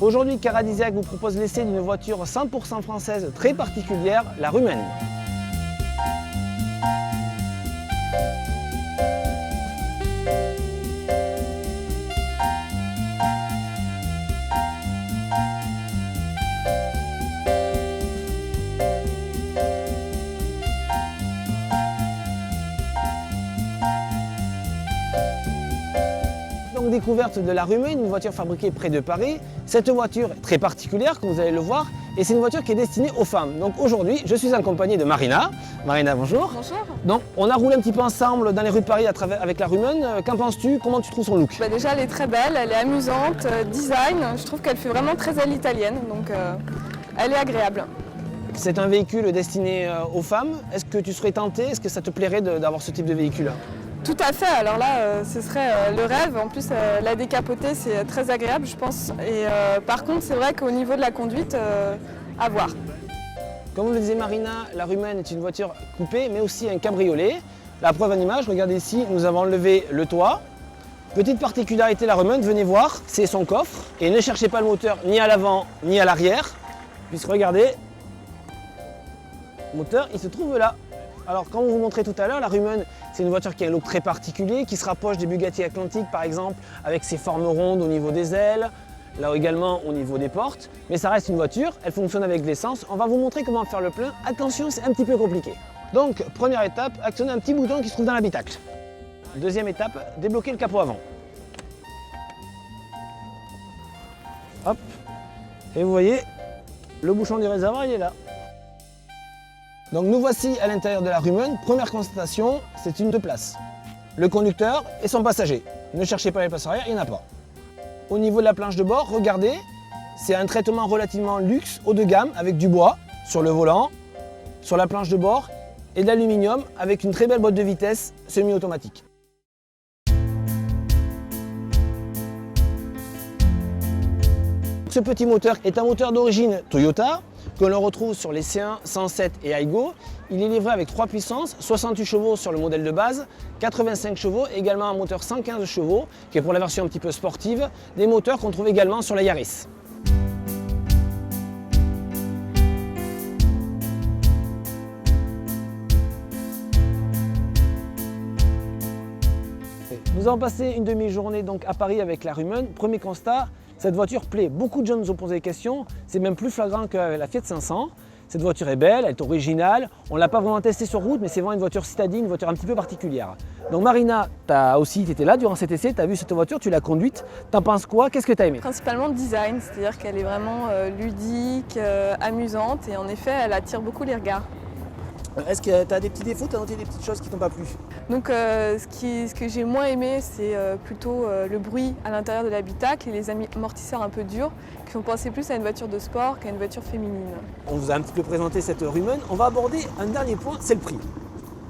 Aujourd'hui, Caradisiac vous propose l'essai d'une voiture 100% française très particulière, la Rumène. Donc découverte de la Rumène, une voiture fabriquée près de Paris. Cette voiture est très particulière, comme vous allez le voir, et c'est une voiture qui est destinée aux femmes. Donc aujourd'hui, je suis en compagnie de Marina. Marina, bonjour. Bonjour. Donc on a roulé un petit peu ensemble dans les rues de Paris avec la Rumène. Qu'en penses-tu? Comment tu trouves son look? Déjà elle est très belle, elle est amusante, design, je trouve qu'elle fait vraiment très à l'italienne, donc elle est agréable. C'est un véhicule destiné aux femmes. Est-ce que tu serais tentée? Est-ce que ça te plairait d'avoir ce type de véhicule? Tout à fait, alors là ce serait le rêve, en plus la décapotée c'est très agréable je pense, et par contre c'est vrai qu'au niveau de la conduite, à voir. Comme vous le disait Marina, la Rumène est une voiture coupée mais aussi un cabriolet. La preuve en image, regardez ici, nous avons enlevé le toit. Petite particularité de la Rumène, venez voir, c'est son coffre. Et ne cherchez pas le moteur ni à l'avant ni à l'arrière, puisque regardez, le moteur il se trouve là. Alors comme on vous montrait tout à l'heure, la Rumène c'est une voiture qui a un look très particulier, qui se rapproche des Bugatti Atlantic par exemple, avec ses formes rondes au niveau des ailes, là également au niveau des portes. Mais ça reste une voiture, elle fonctionne avec de l'essence. On va vous montrer comment faire le plein. Attention, c'est un petit peu compliqué. Donc première étape, actionner un petit bouton qui se trouve dans l'habitacle. Deuxième étape, débloquer le capot avant. Hop, et vous voyez, le bouchon du réservoir il est là. Donc nous voici à l'intérieur de la Rumène. Première constatation, c'est une 2 places. Le conducteur et son passager. Ne cherchez pas les places arrière, il n'y en a pas. Au niveau de la planche de bord, regardez, c'est un traitement relativement luxe, haut de gamme, avec du bois sur le volant, sur la planche de bord, et de l'aluminium avec une très belle boîte de vitesse semi-automatique. Ce petit moteur est un moteur d'origine Toyota, que l'on retrouve sur les C1, 107 et Aygo. Il est livré avec 3 puissances, 68 chevaux sur le modèle de base, 85 chevaux, également un moteur 115 chevaux, qui est pour la version un petit peu sportive, des moteurs qu'on trouve également sur la Yaris. Nous avons passé une demi-journée donc à Paris avec la Rumène. Premier constat, cette voiture plaît. Beaucoup de gens nous ont posé des questions. C'est même plus flagrant que la Fiat 500. Cette voiture est belle, elle est originale. On ne l'a pas vraiment testée sur route, mais c'est vraiment une voiture citadine, une voiture un petit peu particulière. Donc Marina, tu étais là durant cet essai, tu as vu cette voiture, tu l'as conduite. T'en penses quoi? Qu'est-ce que tu as aimé? Principalement le design, c'est-à-dire qu'elle est vraiment ludique, amusante, et en effet elle attire beaucoup les regards. Est-ce que tu as des petits défauts, tu as noté des petites choses qui t'ont pas plu? Donc ce que j'ai moins aimé, c'est plutôt le bruit à l'intérieur de l'habitacle et les amortisseurs un peu durs qui font penser plus à une voiture de sport qu'à une voiture féminine. On vous a un petit peu présenté cette Rumène. On va aborder un dernier point, c'est le prix.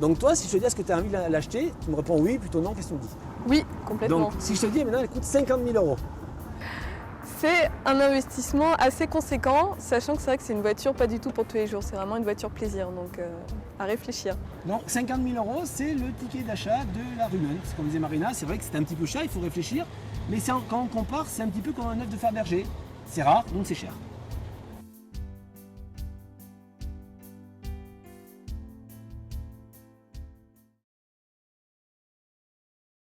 Donc toi, si je te dis est-ce que tu as envie de l'acheter, tu me réponds oui, plutôt non, qu'est-ce que tu me dis? Oui, complètement. Donc si je te dis maintenant elle coûte 50 000 €. C'est un investissement assez conséquent, sachant que c'est vrai que c'est une voiture pas du tout pour tous les jours, c'est vraiment une voiture plaisir, donc à réfléchir. Donc 50 000 €, c'est le ticket d'achat de la Rumène. Comme disait Marina, c'est vrai que c'est un petit peu cher, il faut réfléchir, mais quand on compare, c'est un petit peu comme un œuf de Fabergé. C'est rare, donc c'est cher.